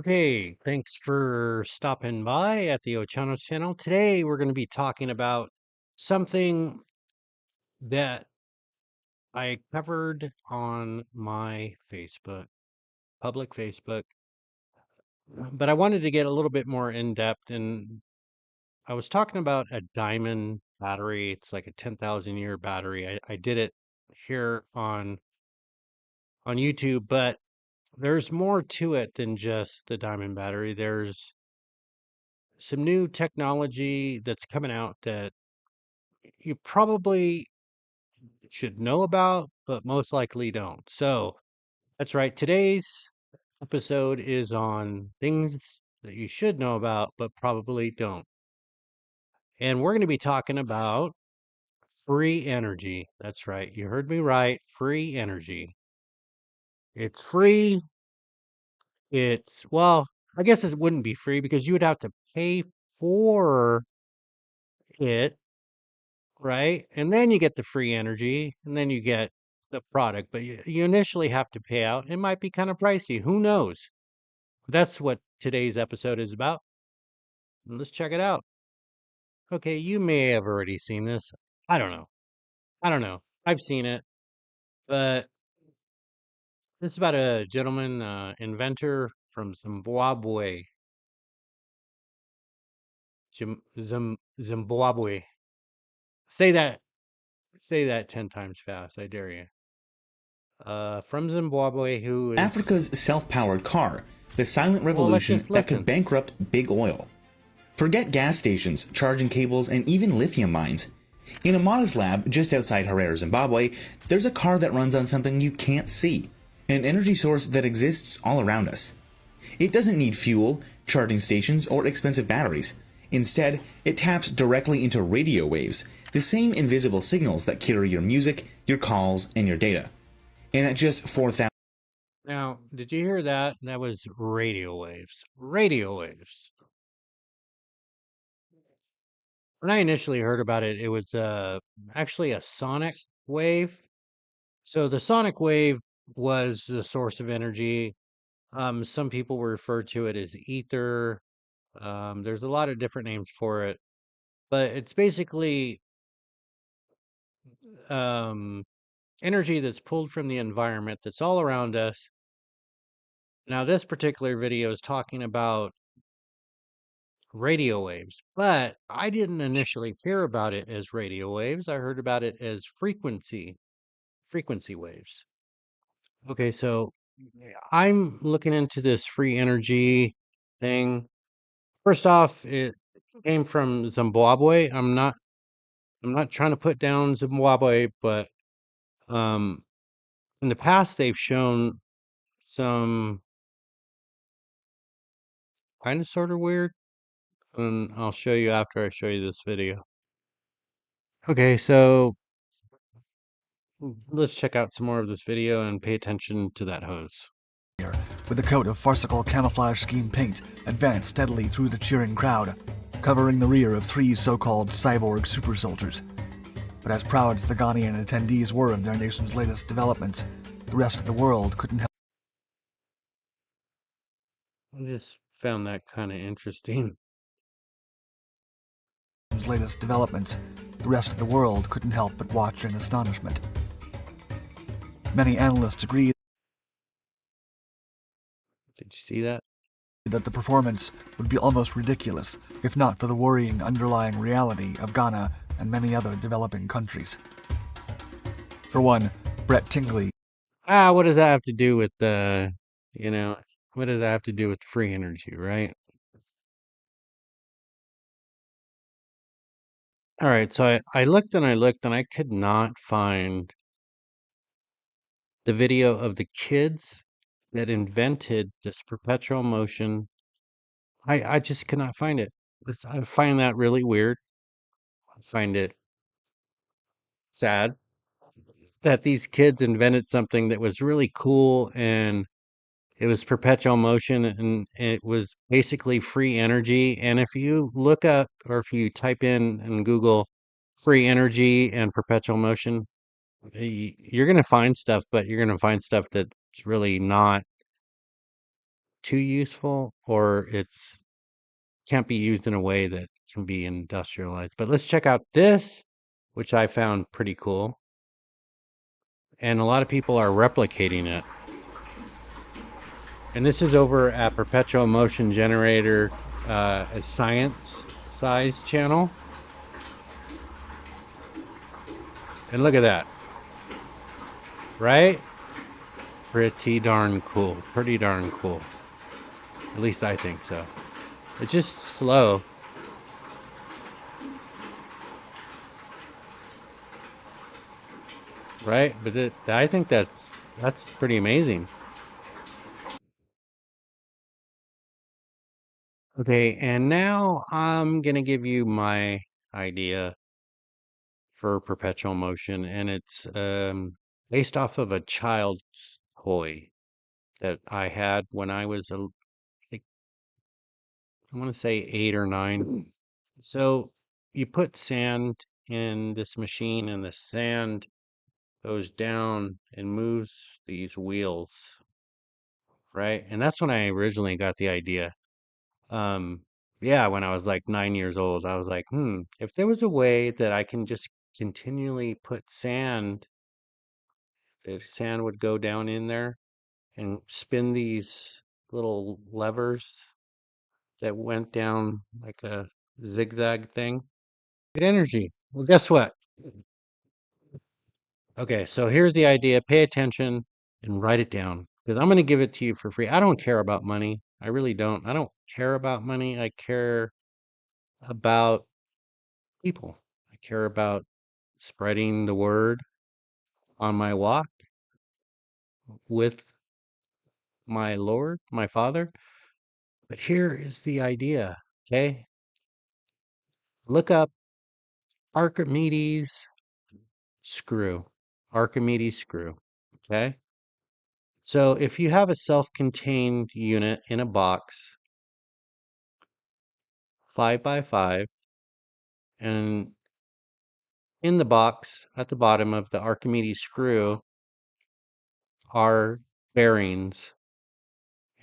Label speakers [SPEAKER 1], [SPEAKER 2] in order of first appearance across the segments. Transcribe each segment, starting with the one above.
[SPEAKER 1] Okay, thanks for stopping by at the Ochano channel. Today we're going to be talking about something that I covered on my Facebook, public Facebook, but I wanted to get a little bit more in depth. And I was talking about a diamond battery. It's like a 10,000 year battery. I did it here on YouTube, but there's more to it than just the diamond battery. There's some new technology that's coming out that you probably should know about, but most likely don't. So that's right. Today's episode is on things that you should know about, but probably don't. And we're going to be talking about free energy. That's right. You heard me right. Free energy. It's free. Well, I guess it wouldn't be free because you would have to pay for it. Right? And then you get the free energy, and then you get the product, but you initially have to pay out. It might be kind of pricey. Who knows? That's what today's episode is about. Let's check it out. Okay, you may have already seen this. I don't know. I don't know. I've seen it, but this is about a gentleman, inventor from Zimbabwe. Zimbabwe. Say that. Say that 10 times fast. I dare you. From Zimbabwe, who is
[SPEAKER 2] Africa's self-powered car, the silent
[SPEAKER 1] well. Let's
[SPEAKER 2] revolution
[SPEAKER 1] just
[SPEAKER 2] that could
[SPEAKER 1] listen.
[SPEAKER 2] bankrupt big oil. Forget gas stations, charging cables, and even lithium mines. In a modest lab just outside Harare, Zimbabwe, there's a car that runs on something you can't see, an energy source that exists all around us. It doesn't need fuel, charging stations, or expensive batteries. Instead, it taps directly into radio waves, the same invisible signals that carry your music, your calls, and your data. And at just 4,000
[SPEAKER 1] Now, did you hear that? That was radio waves. Radio waves. When I initially heard about it, it was actually a sonic wave. So the sonic wave was the source of energy. Some people refer to it as ether. There's a lot of different names for it, but it's basically um, energy that's pulled from the environment that's all around us. Now, this particular video is talking about radio waves, but I didn't initially hear about it as radio waves. I heard about it as frequency waves. Okay, so I'm looking into this free energy thing. First off, it came from Zimbabwe. I'm not trying to put down Zimbabwe, but um in the past they've shown some kind of sort of weird, and I'll show you after I show you this video. Okay, so let's check out some more of this video and pay attention to that hose.
[SPEAKER 3] With a coat of farcical camouflage scheme paint, advanced steadily through the cheering crowd, covering the rear of three so-called cyborg super soldiers. But as proud as the Ghanaian attendees were of their nation's latest developments, the rest of the world couldn't help
[SPEAKER 1] I just found that kind of interesting.
[SPEAKER 3] latest developments. The rest of the world couldn't help but watch in astonishment. Many analysts agree
[SPEAKER 1] Did you see that?
[SPEAKER 3] that the performance would be almost ridiculous if not for the worrying underlying reality of Ghana and many other developing countries. For one, Brett Tingley,
[SPEAKER 1] What does that have to do with you know, what does that have to do with free energy, right? All right, so I looked and I looked and I could not find the video of the kids that invented this perpetual motion. I just could not find it. I find that really weird. I find it sad that these kids invented something that was really cool, and it was perpetual motion, and it was basically free energy. And if you look up or if you type in Google free energy and perpetual motion, you're going to find stuff, but you're going to find stuff that's really not too useful or it's can't be used in a way that can be industrialized. But let's check out this, which I found pretty cool. And a lot of people are replicating it. And this is over at Perpetual Motion Generator, a science size channel. And look at that. Right? Pretty darn cool. Pretty darn cool. At least I think so. It's just slow. Right? But I think that's pretty amazing. Okay, and now I'm gonna give you my idea for perpetual motion, and it's based off of a child's toy that I had when I was like, I want to say 8 or 9. So you put sand in this machine, and the sand goes down and moves these wheels, right? And that's when I originally got the idea. Um, yeah, when I was like 9 years old, I was like, if there was a way that I can just continually put sand, the sand would go down in there and spin these little levers that went down like a zigzag thing. Good energy. Well, guess what? Okay, so here's the idea. Pay attention and write it down because I'm going to give it to you for free. I don't care about money. I really don't. I don't care about money. I care about people. I care about spreading the word on my walk with my Lord, my Father. But here is the idea, okay? Look up Archimedes screw. Archimedes screw, okay? So if you have a self-contained unit in a box, 5 by 5, and in the box at the bottom of the Archimedes screw are bearings,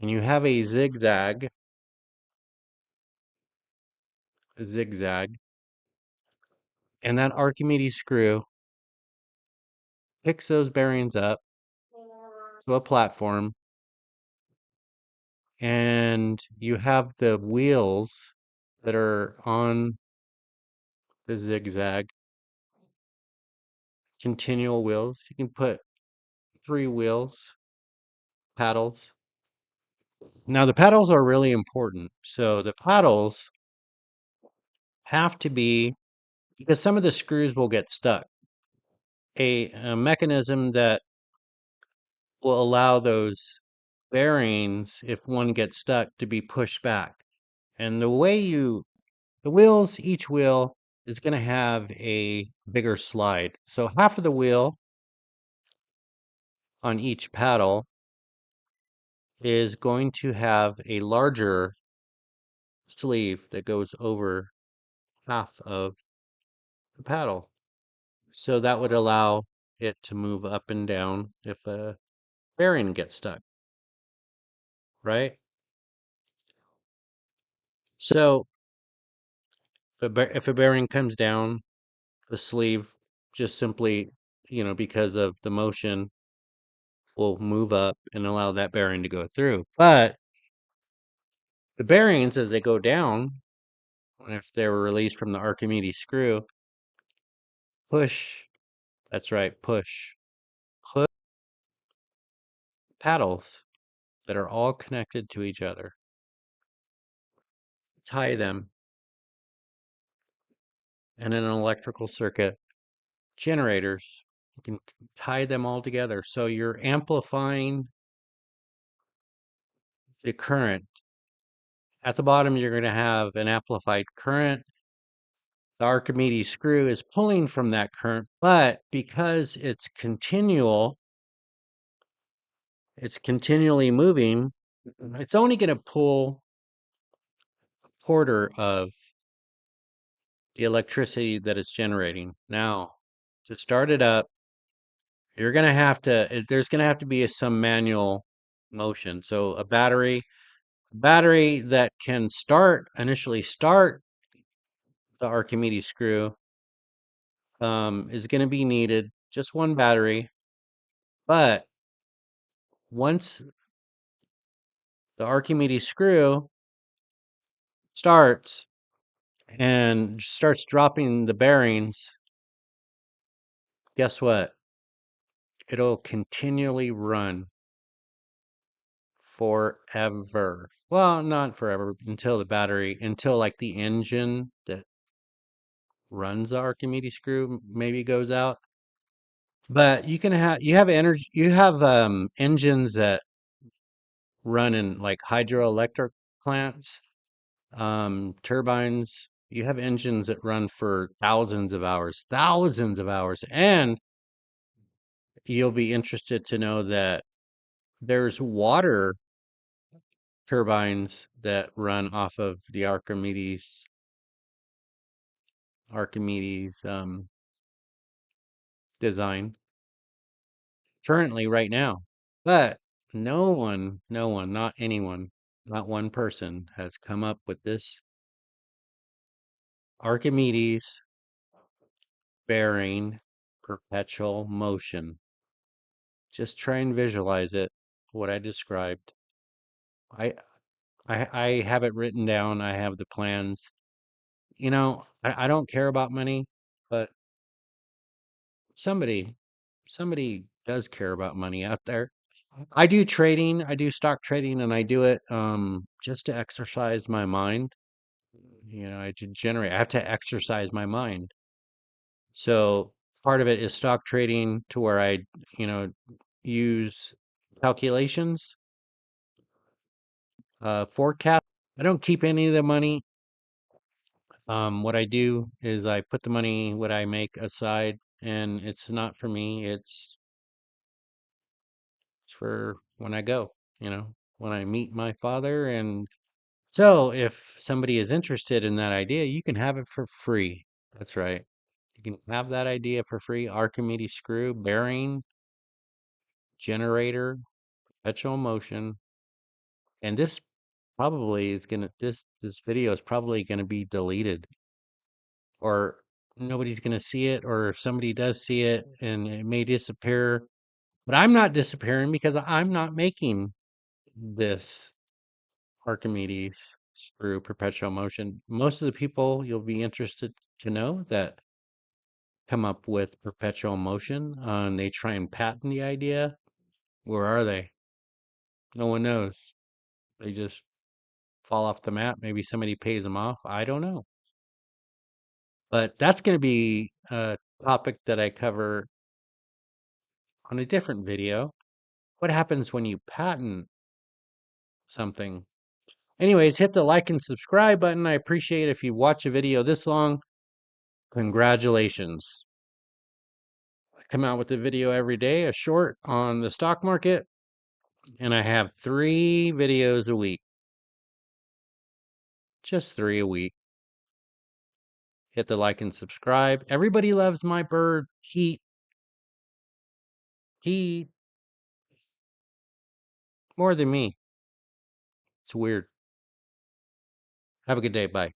[SPEAKER 1] and you have a zigzag, and that Archimedes screw picks those bearings up to a platform, and you have the wheels that are on the zigzag, continual wheels. You can put 3 wheels, paddles. Now, the paddles are really important. So the paddles have to be, because some of the screws will get stuck, a mechanism that will allow those bearings, if one gets stuck, to be pushed back. And the wheels, each wheel is going to have a bigger slide. So half of the wheel on each paddle is going to have a larger sleeve that goes over half of the paddle. So that would allow it to move up and down if a bearing gets stuck, right? So if a bearing comes down, the sleeve just simply, because of the motion, will move up and allow that bearing to go through. But the bearings, as they go down, if they were released from the Archimedes screw, push, that's right, push paddles that are all connected to each other, tie them in an electrical circuit, generators, you can tie them all together. So you're amplifying the current. At the bottom, you're going to have an amplified current. The Archimedes screw is pulling from that current, but because it's continually moving, it's only going to pull a quarter of the electricity that it's generating. Now, to start it up, there's going to have to be some manual motion. So a battery, battery that can initially start the Archimedes screw is going to be needed, just one battery. But once the Archimedes screw starts and starts dropping the bearings, guess what? It'll continually run forever. Well, not forever, until like the engine that runs the Archimedes screw maybe goes out. But you have energy, you have engines that run in like hydroelectric plants, turbines. You have engines that run for thousands of hours. And you'll be interested to know that there's water turbines that run off of the Archimedes design currently right now. But no one, not anyone, not one person has come up with this Archimedes bearing perpetual motion. Just try and visualize it, what I described. I I have it written down. I have the plans. I don't care about money, but somebody somebody does care about money out there. I do trading, I do stock trading, and I do it just to exercise my mind. I have to exercise my mind. So part of it is stock trading to where I, you know, use calculations, forecast. I don't keep any of the money. What I do is I put the money, what I make aside, and it's not for me. It's for when I go, when I meet my father. And so if somebody is interested in that idea, you can have it for free. That's right. You can have that idea for free. Archimedes screw, bearing, generator, perpetual motion. And this video is probably gonna be deleted, or nobody's gonna see it, or if somebody does see it and it may disappear. But I'm not disappearing because I'm not making this Archimedes screw perpetual motion. Most of the people you'll be interested to know that come up with perpetual motion, and they try and patent the idea. Where are they? No one knows. They just fall off the map. Maybe somebody pays them off. I don't know. But that's going to be a topic that I cover on a different video. What happens when you patent something? Anyways, hit the like and subscribe button. I appreciate if you watch a video this long. Congratulations. I come out with a video every day, a short on the stock market, and I have 3 videos a week. Just 3 a week. Hit the like and subscribe. Everybody loves my bird, Heat. Heat more than me. It's weird. Have a good day. Bye.